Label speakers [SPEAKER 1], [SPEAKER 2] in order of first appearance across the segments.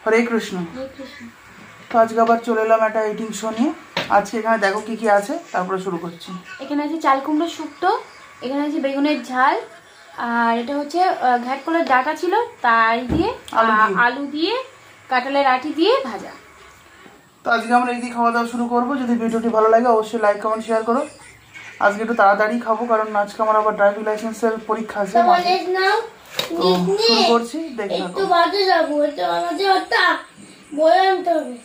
[SPEAKER 1] হরে কৃষ্ণ। তো আজকে আবার চলে এলাম একটা ইটিং শো নিয়ে। আজকে এখানে দেখো কি কি আছে, তারপরে শুরু করছি।
[SPEAKER 2] এখানে আছে চাল কুমড়ো শুক্তো, এখানে আছে বেগুনের ঝাল, আর এটা হচ্ছে ঘ্যাট কলার ডাটা ছিল তাই দিয়ে আলু দিয়ে কাঁঠালের আটি দিয়ে ভাজা।
[SPEAKER 1] তো আজকে আমরা এই দিয়ে খাওয়া দাওয়া শুরু করবো। যদি ভিডিওটি ভালো লাগে অবশ্যই লাইক কমেন্ট শেয়ার করো। আজকে একটু তাড়াতাড়ি খাবো কারণ আজকে আমার আবার ড্রাইভিং লাইসেন্সের পরীক্ষা আছে। শুরু করছি, দেখি
[SPEAKER 3] একটু বাদে যাবো, এটা আমাদের ওটা বলে আনতে হবে।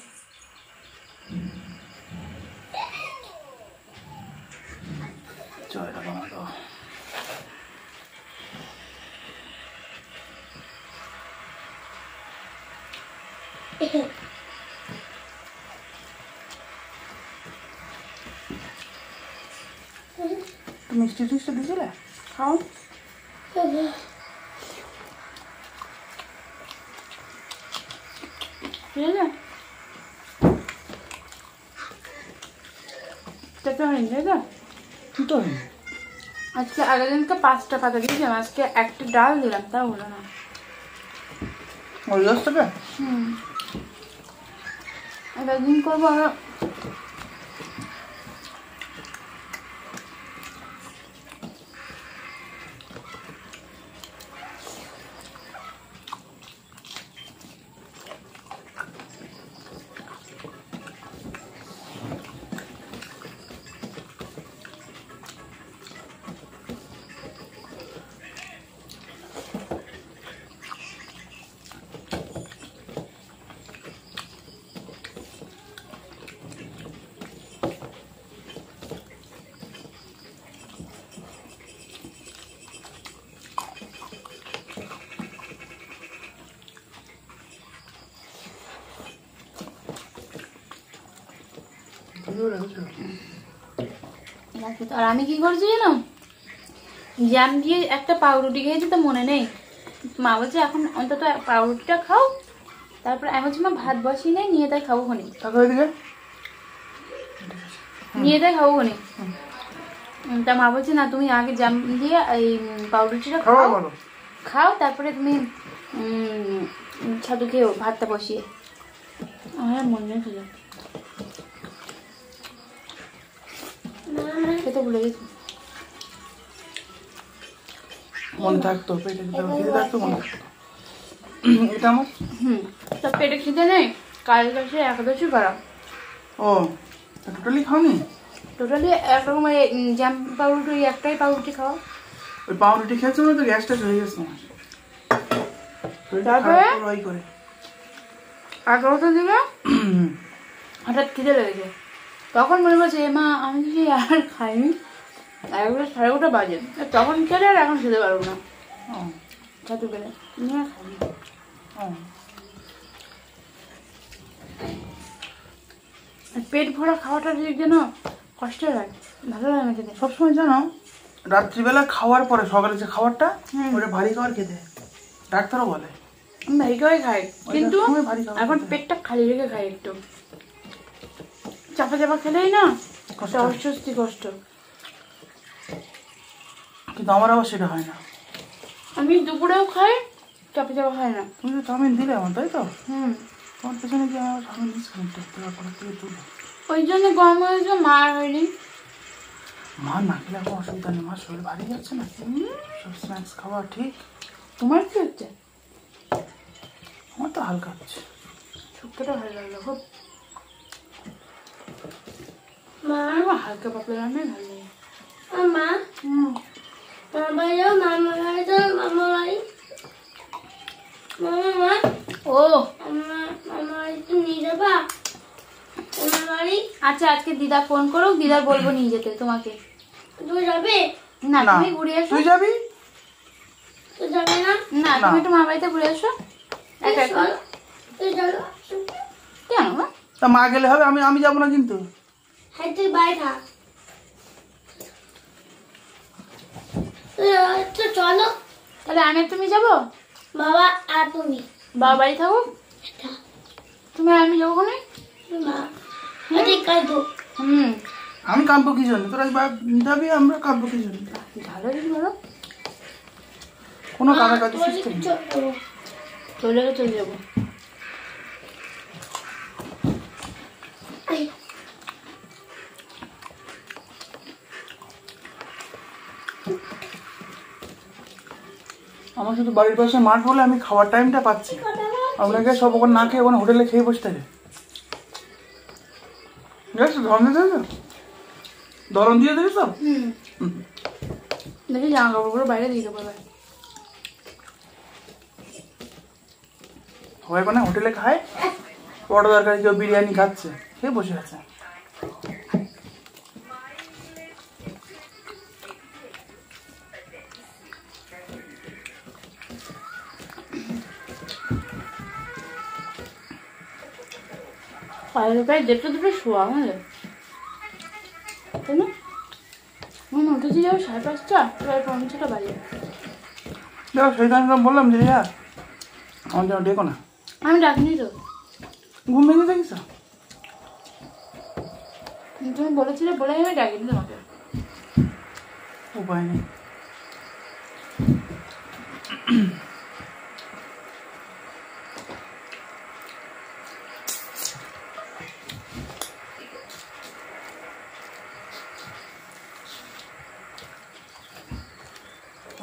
[SPEAKER 1] জয় রাধা। তুমি মিষ্টি টিষ্টি দিয়েছিলে? খাও।
[SPEAKER 2] আজকে আগের দিনকে 5টা পাতা দিয়েছিলাম, আজকে একটা ডাল দিলাম, তাও হলো না। এবার দিন করবো আমরা। আর আমি কি করছি জানো, জ্যাম দিয়ে একটা পাউরুটি খেয়েছি তো মনে নেই। মা বলছে এখন অন্তত পাউরুটিটা খাও, তারপর আমি বলছি মা ভাত বসিয়ে নেই, নিয়ে তাই খাবো খনি, নিয়ে তাই খাবো খনি। তা মা বলছে না তুমি আগে জ্যাম দিয়ে এই পাউরুটিটা খাও তারপরে তুমি ছাতু খেয়েও ভাতটা বসিয়ে। আমার মনে নেই খেলে খেতে ভুলে গেছি।
[SPEAKER 1] মনে থাকতো পেটে খিদে থাকতো, মনে থাকতো এটা আমার।
[SPEAKER 2] তা পেটে খিদে নেই, কাল কাছে একাদশী করা।
[SPEAKER 1] ও টোটালি খাওনি?
[SPEAKER 2] টোটালি একরকম জ্যাম পাউরুটি, একটাই পাউরুটি খাওয়া।
[SPEAKER 1] ওই পাউরুটি খেয়েছো না তো গ্যাসটা হয়ে গেছে
[SPEAKER 2] তারপরে 11টার দিকে হঠাৎ খিদে লেগেছে, তখন মনে করছে মা আমি যদি আর খাইনি, 11টা 11:30 বাজে, তখন খেলে আর এখন খেতে পারবো না। ছাতু খেলে নিয়ে খাইনি। পেট ভরা খাওয়াটা যেন কষ্ট হয়, ভালো লাগে না খেতে।
[SPEAKER 1] সবসময় জানো রাত্রিবেলা খাওয়ার পরে সকালে যে খাবারটা ওটা ভারী খাবার খেতে ডাক্তারও বলে।
[SPEAKER 2] আমি ভারী খাওয়াই খাই, কিন্তু এখন পেটটা খালি রেখে খাই। একটু চাপা চাপা খেলেই না অস্বস্তি কষ্ট,
[SPEAKER 1] কিন্তু আমার আবার সেটা হয় না।
[SPEAKER 2] আমি দুপুরেও খাই, চাপা চাপা খাই না।
[SPEAKER 1] তুমি তো চাউমিন দিলে আমার, তাই তো? তোমার পেছনে কি আমার চাউমিন দিচ্ছিলাম তুলো,
[SPEAKER 2] ওই জন্য গরম হয়েছে, মার হয়নি।
[SPEAKER 1] মা না খেলে এখন অসুবিধা নেই, মার শরীর ভারী যাচ্ছে না, সব স্ন্যাক্স খাওয়া ঠিক।
[SPEAKER 2] তোমার কি হচ্ছে?
[SPEAKER 1] আমার তো হালকা হচ্ছে।
[SPEAKER 2] শুক্তোটা ভালো লাগলো খুব,
[SPEAKER 3] মা
[SPEAKER 2] হালকা পাতলা রান্নাই ভালো লাগে।
[SPEAKER 3] মা মামা বাড়ি যাও, মামা বাড়ি যাও, মামা বাড়ি মামা
[SPEAKER 2] ও
[SPEAKER 3] মামা বাড়িতে নিয়ে যাবা? মামা বাড়ি
[SPEAKER 2] আচ্ছা, আজকে দিদা ফোন করুক, দিদার বলবো নিয়ে যেতে তোমাকে।
[SPEAKER 3] তুই যাবে
[SPEAKER 2] না তুমি ঘুরে এসো।
[SPEAKER 1] তুই যাবি?
[SPEAKER 3] তুই যাবে না?
[SPEAKER 2] না তুমি একটু মা বাড়িতে ঘুরে এসো। একা একা
[SPEAKER 3] তুই চলো।
[SPEAKER 2] কেন মা?
[SPEAKER 1] তা মা গেলে হবে, আমি যাবো না কিন্তু।
[SPEAKER 3] হ্যাঁ তুই বাড়ি থাক, তো চলো।
[SPEAKER 2] তাহলে আমি তুমি যাবো?
[SPEAKER 3] বাবা আর তুমি
[SPEAKER 2] বাবা বাড়ি থাকো, তুমি আর আমি যাবো না।
[SPEAKER 1] আমি কাঁদবো কি জন্য? তোরা যাবি, আমরা কাঁদবো কি জন্য?
[SPEAKER 2] ভালো কিছু বলো,
[SPEAKER 1] কোনো কাঁদাকাটি সিস্টেম
[SPEAKER 2] চলে যাবো।
[SPEAKER 1] আমার শুধু বাড়ির পাশে মাঠ বলে আমি খাওয়ার টাইমটা পাচ্ছি। আপনাকে সব ওখানে না খেয়ে ওখানে হোটেলে খেয়ে বসে থাকে। দেখছো ধরন দিয়ে দিয়েছো, ধরন দিয়ে দিয়েছো।
[SPEAKER 2] দেখি জামা কাপড়গুলো বাইরে দিয়ে দেবো এবার।
[SPEAKER 1] সবাই ওখানে হোটেলে খায়, বড় দরকারি কেউ বিরিয়ানি খাচ্ছে, খেয়ে বসে আছে।
[SPEAKER 2] প্রায় 1:30 শোয়া আমাদের, তাই না? উঠেছি যাও 5:30, প্রায় 5:30 বাজে।
[SPEAKER 1] দেখো সেই টাইমটা বললাম যে রিয়া আমার জন্য ডেকো না।
[SPEAKER 2] আমি ডাকিনি তো,
[SPEAKER 1] ঘুম ভেঙে দেখিস।
[SPEAKER 2] তুমি বলেছিলে বলে আমি ডাকিনি তোমাকে।
[SPEAKER 1] উপায় নেই।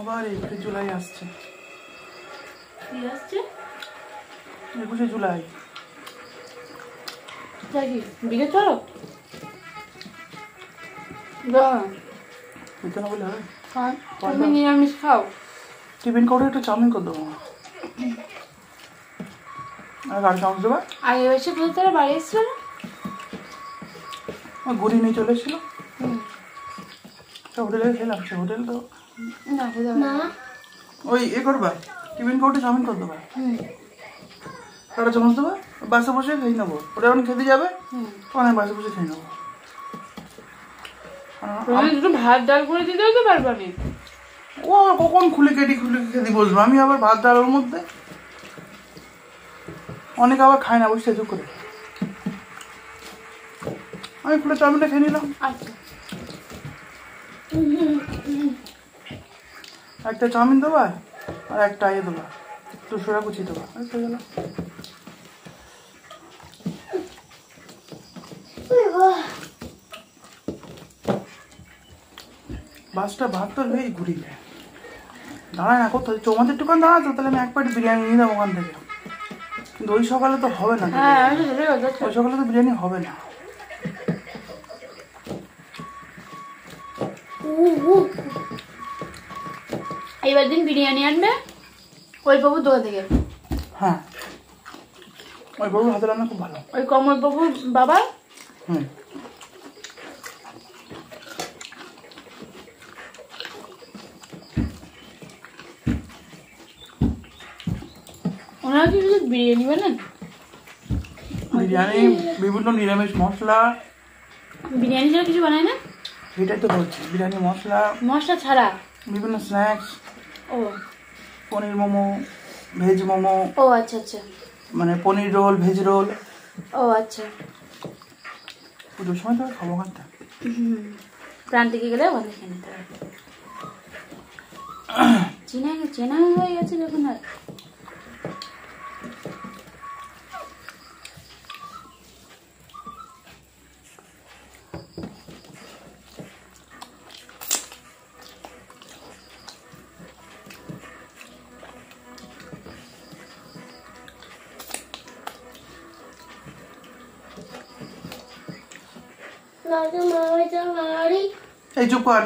[SPEAKER 1] আবার 21 জুলাই আসছে।
[SPEAKER 2] কি আসছে?
[SPEAKER 1] 21 জুলাই।
[SPEAKER 2] দেখি বিকে চলো
[SPEAKER 1] বিকেলে বলে হবে।
[SPEAKER 2] তুমি নিরামিষ খাও।
[SPEAKER 1] টিফিন করে একটু চাউমিন করে দেবো। আর গাড়ি চামচ দেবা।
[SPEAKER 2] আগে এসে বলতে তারা বাড়ি এসছিল না,
[SPEAKER 1] ঘুরি নিয়ে চলে এসেছিল। হোটেলে খেলাম, সে হোটেল তো
[SPEAKER 2] না খেতে হবে না।
[SPEAKER 1] ওই এ করবা, টিফিন করে চাউমিন করে দেবা, একটা চামচ দেবা, বাসে বসে খেয়ে নেবো। ওটা যখন খেতে যাবে তখন আমি বাসে বসে খেয়ে নেবো।
[SPEAKER 2] একটু ভাত ডাল করে দিতেও তো পারবো আমি।
[SPEAKER 1] ও আবার কখন খুলে খেতে বসবো, আমি আবার ভাত ডালের মধ্যে অনেকে আবার খায় না বসে চুপ করে। আমি ফুলে চাউমিনটা খেয়ে নিলাম।
[SPEAKER 2] আচ্ছা
[SPEAKER 1] একটা চাউমিন দেবা আর একটা ইয়ে দেবা, একটু সোয়া কুচি দেবা, হয়ে গেল। বাসটা বাহাত্তর হয়েই ঘুরি দাঁড়ায় না কোথাও। তোমাদের দোকান দাঁড়াতো তাহলে আমি এক প্লেট বিরিয়ানি নিয়ে যাবো ওখান থেকে, কিন্তু ওই সকালে তো হবে না।
[SPEAKER 2] হ্যাঁ আমি তো সেটাই বলতে
[SPEAKER 1] ওই সকালে তো বিরিয়ানি হবে না।
[SPEAKER 2] এইবার দিন বিরিয়ানি আনবে ওই বাবুর দোকান থেকে।
[SPEAKER 1] হ্যাঁ ওই বাবুর হাতে রান্না খুব ভালো।
[SPEAKER 2] ওই কমল বাবুর বাবা।
[SPEAKER 1] হুম
[SPEAKER 2] ওনারা কি শুধু বিরিয়ানি বানান?
[SPEAKER 1] বিরিয়ানি বিভিন্ন নিরামিষ মশলা।
[SPEAKER 2] বিরিয়ানি ছাড়া কিছু বানায় না?
[SPEAKER 1] এটাই তো বলছি, বিরিয়ানি মশলা
[SPEAKER 2] মশলা ছাড়া
[SPEAKER 1] বিভিন্ন স্ন্যাক্স,
[SPEAKER 2] ও
[SPEAKER 1] পনির মোমো, ভেজ মোমো,
[SPEAKER 2] ও আচ্ছা আচ্ছা,
[SPEAKER 1] মানে পনির রোল, ভেজ রোল।
[SPEAKER 2] ও আচ্ছা।
[SPEAKER 1] পুজোর সময় তো খাবো খানটা।
[SPEAKER 2] প্রান্তিকে গেলে ওখানে খেয়ে নিতে হবে। চেনা চেনা হয়ে গেছে যখন আর।
[SPEAKER 1] এই চুপ কর।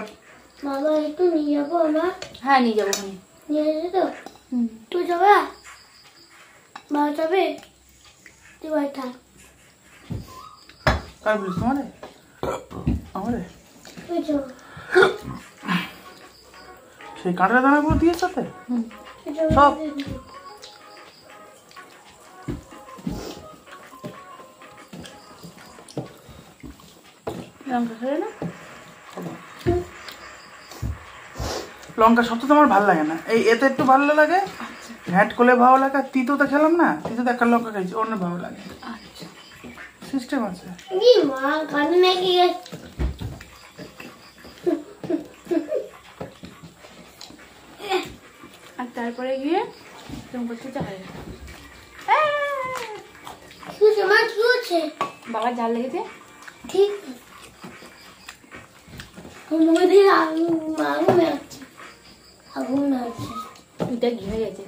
[SPEAKER 3] মামা একটু নিয়ে যাবো আমার।
[SPEAKER 2] হ্যাঁ নিয়ে যাবো ওখানে।
[SPEAKER 3] নিয়ে যেতে তো? তুই যাবে? মা যাবে? তুই বাড়ি থাক।
[SPEAKER 1] কার বলিস তোমারে? আমারে
[SPEAKER 3] তুই যাও।
[SPEAKER 1] সেই কাঁটার দানাগুলো দিয়ে সাথে
[SPEAKER 3] তুই যাও।
[SPEAKER 1] সব।
[SPEAKER 2] লঙ্কা খেলে না?
[SPEAKER 1] লঙ্কা সবচেয়ে আমার ভালো লাগে না, এই এতে একটু ভালো লাগে, ঘ্যাট করলে ভালো লাগে। আর তিতোতে খেলাম না, তিতোতে একটা লঙ্কা খাইছি, অন্য ভালো লাগে।
[SPEAKER 2] আচ্ছা
[SPEAKER 1] সিস্টেম আছে।
[SPEAKER 3] কি মা কানে নাকি?
[SPEAKER 2] আর তারপরে গিয়ে তুমি করতে চাই
[SPEAKER 3] কি হচ্ছে মা? কি হচ্ছে?
[SPEAKER 2] বাবার ঝাল লেগেছে।
[SPEAKER 3] ঠিক মুখে দিয়ে আগুন আসছে, আগুন আসছে।
[SPEAKER 2] এটা ঘিমে গেছে।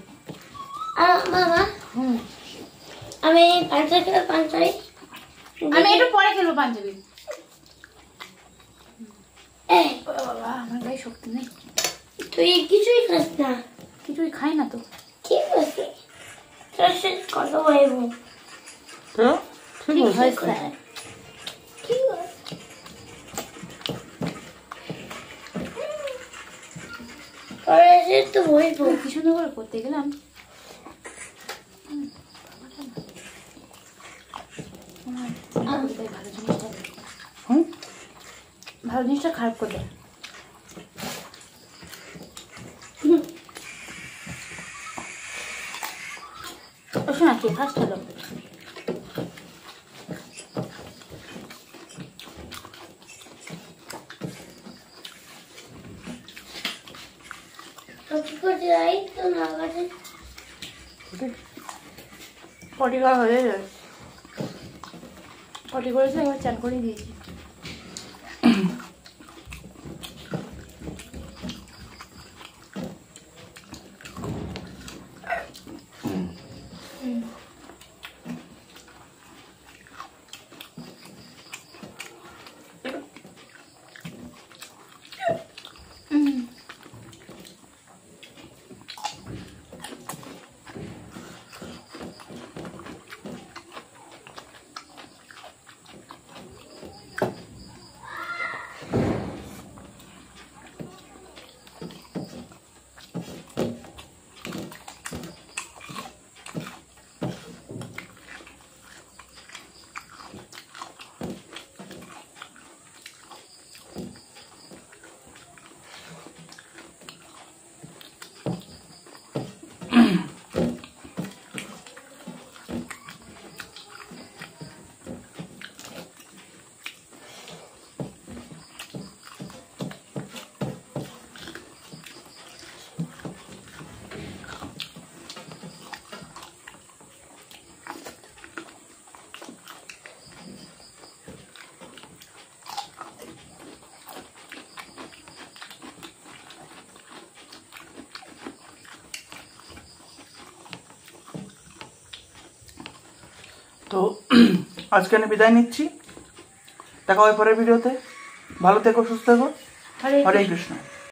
[SPEAKER 3] মামা
[SPEAKER 2] হুম,
[SPEAKER 3] আমি পাঞ্জাবি খেলে পাঞ্জাবি
[SPEAKER 2] আমি একটু পরে খেলবো পাঞ্জাবি।
[SPEAKER 3] এই
[SPEAKER 2] বাবা আমার গায়ে শক্তি নেই,
[SPEAKER 3] তুই কিছুই খাস না।
[SPEAKER 2] কিছুই খাই না তো।
[SPEAKER 3] ঠিক আছে তোর সাথে কথা বলবো।
[SPEAKER 1] তো
[SPEAKER 2] ঠিক হয়েছে।
[SPEAKER 3] ঠিক আছে পরে এসে তো বলবো।
[SPEAKER 2] কি সুন্দর করে করতে গেলাম। ভালো জিনিসটা,
[SPEAKER 1] হুম
[SPEAKER 2] ভালো জিনিসটা খারাপ করে দেয়। শোনা কে ফার্স্ট হলো?
[SPEAKER 3] কি করতে যাই তো না কাছে
[SPEAKER 2] পটি করা হয়ে যায়, পটি করেছে এবার চান করে দিয়েছি।
[SPEAKER 1] তো আজকে আমি বিদায় নিচ্ছি, দেখা হবে পরের ভিডিওতে। ভালো থেকো, সুস্থ থেকো।
[SPEAKER 2] হরে
[SPEAKER 1] হরে কৃষ্ণ।